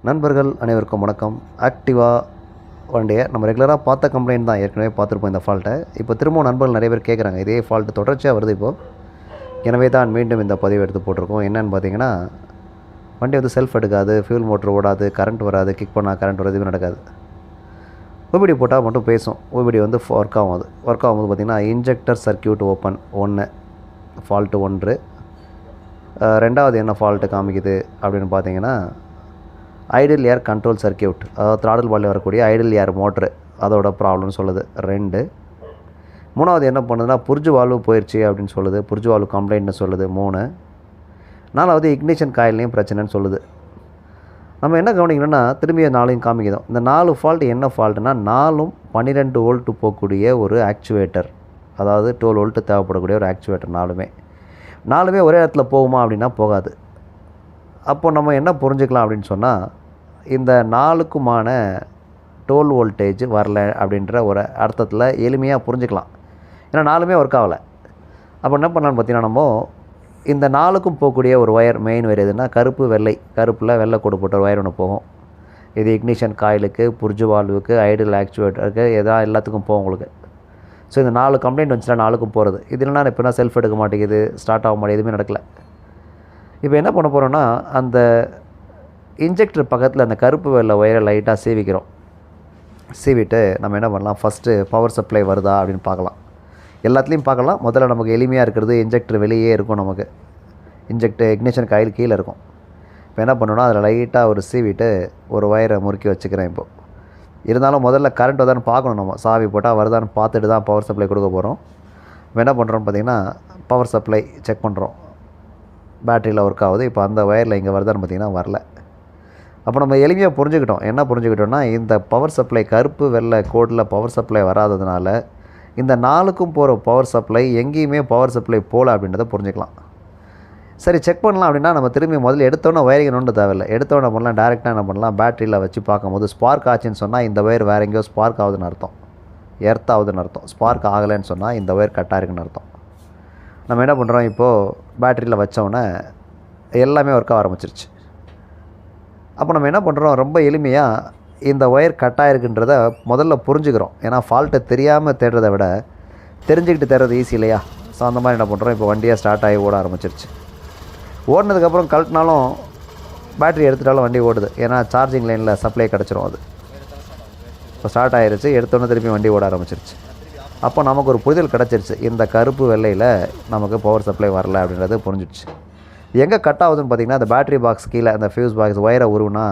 நண்பர்கள் அனைவருக்கும் வணக்கம். ஆக்டிவா வண்டியை நம்ம ரெகுலராக பார்த்த கம்ப்ளைண்ட் தான், ஏற்கனவே பார்த்துருப்போம் இந்த ஃபால்ட்டை. இப்போ திரும்பவும் நண்பர்கள் நிறைய பேர் கேட்குறாங்க, இதே ஃபால்ட்டு தொடர்ச்சியாக வருது இப்போது. எனவே தான் மீண்டும் இந்த பதிவு எடுத்து போட்டிருக்கோம். என்னென்னு பார்த்தீங்கன்னா, வண்டி வந்து செல்ஃப் எடுக்காது, ஃபியூல் மோட்ரு ஓடாது, கரண்ட் வராது, கிக் பண்ணால் கரண்ட் வராது, எதுவும் நடக்காது. ஓபிடி போட்டால் மட்டும் பேசும். ஓபிடி வந்து ஒர்க் ஆகும். அது ஒர்க் ஆகும்போது பார்த்திங்கன்னா இன்ஜெக்டர் சர்க்கியூட் ஓப்பன் 1 ஃபால்ட்டு 1. ரெண்டாவது என்ன ஃபால்ட்டு காமிக்குது அப்படின்னு பார்த்தீங்கன்னா, ஐடில் ஏர் கண்ட்ரோல் சர்க்கியூட், அதாவது த்ராடல் பாலில் வரக்கூடிய ஐடில் ஏர் மோட்ரு, அதோட ப்ராப்ளம்னு சொல்லுது 2. மூணாவது என்ன பண்ணுதுன்னா, புர்ஜு வால்வு போயிடுச்சு அப்படின்னு சொல்லுது, புர்ஜு வால்வு கம்ப்ளைண்ட்னு சொல்லுது 3. நாலாவது இக்னிஷன் காயிலையும் பிரச்சனைன்னு சொல்லுது. நம்ம என்ன கவனிக்கணும்னா, திரும்பி 4 காமிக்கிறோம். இந்த 4 ஃபால்ட் என்ன ஃபால்ட்டுனா, 4ம் 12 வோல்ட்டு போகக்கூடிய ஒரு ஆக்சுவேட்டர், அதாவது 12 வோல்ட்டு தேவைப்படக்கூடிய ஒரு ஆக்சுவேட்டர். 4மே ஒரே இடத்துல போகுமா அப்படின்னா போகாது. அப்போ நம்ம என்ன புரிஞ்சுக்கலாம் அப்படின்னு சொன்னால், இந்த 4க்குமான 12 வோல்டேஜ் வரல அப்படின்ற ஒரு அர்த்தத்தில் எளிமையாக புரிஞ்சுக்கலாம். ஏன்னா 4மே ஒர்க் ஆகலை. அப்போ என்ன பண்ணலான்னு பார்த்தீங்கன்னா, நம்ம இந்த 4க்கும் போகக்கூடிய ஒரு ஒயர், மெயின் ஒயர் எதுனா கருப்பு வெள்ளை, கருப்பில் வெள்ளை கோடு போட்ட ஒரு ஒயர் ஒன்று போகும். இது இக்னிஷன் காயிலுக்கு, புர்ஜு வால்வுக்கு, ஐடில் ஆக்சுவேட்டருக்கு, எல்லாத்துக்கும் போகும் உங்களுக்கு. ஸோ இந்த 4 கம்ப்ளைண்ட் வந்துச்சுன்னா 4க்கும் போகிறது. இது இல்லைனா இப்போ என்ன செல்ஃப் எடுக்க மாட்டேங்குது, ஸ்டார்ட் ஆக மாட்டேங்குது, எதுவுமே நடக்கலை. இப்போ என்ன பண்ண போகிறோன்னா, அந்த இன்ஜெக்டர் பக்கத்தில் அந்த கருப்பு வெள்ளை ஒயரை லைட்டாக சீவிக்கிறோம். சீவிட்டு நம்ம என்ன பண்ணலாம், ஃபஸ்ட்டு பவர் சப்ளை வருதா அப்படின்னு பார்க்கலாம். எல்லாத்துலேயும் பார்க்கலாம். முதல்ல நமக்கு எளிமையாக இருக்கிறது, இன்ஜெக்டர் வெளியே இருக்கும். நமக்கு இக்னிஷன் காயில் கீழே இருக்கும். இப்போ என்ன பண்ணணும்னா, அதில் லைட்டாக ஒரு சீவிட்டு ஒரு ஒயரை முறுக்கி வச்சுக்கிறேன். இப்போது இருந்தாலும் முதல்ல கரண்ட் வருதான்னு பார்க்கணும். நம்ம சாவி போட்டால் வருதான்னு பார்த்துட்டு தான் பவர் சப்ளை கொடுக்க போகிறோம். இப்போ என்ன பண்ணுறோன்னு பார்த்திங்கன்னா, பவர் சப்ளை செக் பண்ணுறோம். பேட்டரியில் ஒர்க் ஆகுது. இப்போ அந்த ஒயரில் இங்கே வருதான்னு பார்த்திங்கன்னா வரல. அப்போ நம்ம எளிமையாக புரிஞ்சுக்கிட்டோம். என்ன புரிஞ்சுக்கிட்டோம்னா, இந்த பவர் சப்ளை கருப்பு வெள்ளை கோடில் பவர் சப்ளை வராததுனால இந்த 4க்கும் போகிற பவர் சப்ளை எங்கேயுமே பவர் சப்ளை போகல அப்படின்றத புரிஞ்சுக்கலாம். சரி, செக் பண்ணலாம் அப்படின்னா, நம்ம திரும்பி முதல்ல எடுத்தோன்னே ஒயரிங் ஒன்றும் தேவையில்லை. எடுத்தோன்னே பண்ணலாம், டேரெக்டாக என்ன பண்ணலாம், பேட்டரியில் வச்சு பார்க்கும்போது ஸ்பார்க் ஆச்சுன்னு சொன்னால் இந்த ஒயர் வேறு எங்கேயோ ஸ்பார்க் ஆகுதுன்னு அர்த்தம், எர்த் ஆகுதுன்னு அர்த்தம். ஸ்பார்க் ஆகலைன்னு சொன்னால் இந்த ஒயர் கட்டாக இருக்குன்னு அர்த்தம். நம்ம என்ன பண்ணுறோம், இப்போது பேட்டரியில் வச்சோன்னே எல்லாமே ஒர்க் ஆக ஆரம்பிச்சிருச்சு. அப்போ நம்ம என்ன பண்ணுறோம், ரொம்ப எளிமையாக இந்த ஒயர் கட்டாக இருக்குன்றத முதல்ல புரிஞ்சுக்கிறோம். ஏன்னா ஃபால்ட்டை தெரியாமல் தேடுறதை விட தெரிஞ்சுக்கிட்டு தேடுறது ஈஸி இல்லையா? ஸோ அந்த மாதிரி என்ன பண்ணுறோம், இப்போ வண்டியாக ஸ்டார்ட் ஆகி ஓட ஆரம்பிச்சிருச்சு. ஓடினதுக்கப்புறம் கழட்டினாலும் பேட்டரி எடுத்துட்டாலும் வண்டி ஓடுது. ஏன்னா சார்ஜிங் லைனில் சப்ளை கிடச்சிரும். அது இப்போ ஸ்டார்ட் ஆகிருச்சு. எடுத்தோன்னே திருப்பி வண்டி ஓட ஆரம்பிச்சிருச்சு. அப்போ நமக்கு ஒரு புரிதல் கிடச்சிருச்சு, இந்த கருப்பு வெள்ளையில் நமக்கு பவர் சப்ளை வரல அப்படின்றது புரிஞ்சிடுச்சு. எங்கே கட் ஆகுதுன்னு பார்த்திங்கன்னா, அந்த பேட்டரி பாக்ஸ் கீழே அந்த ஃபியூஸ் பாக்ஸ் ஒயரை உருவுனா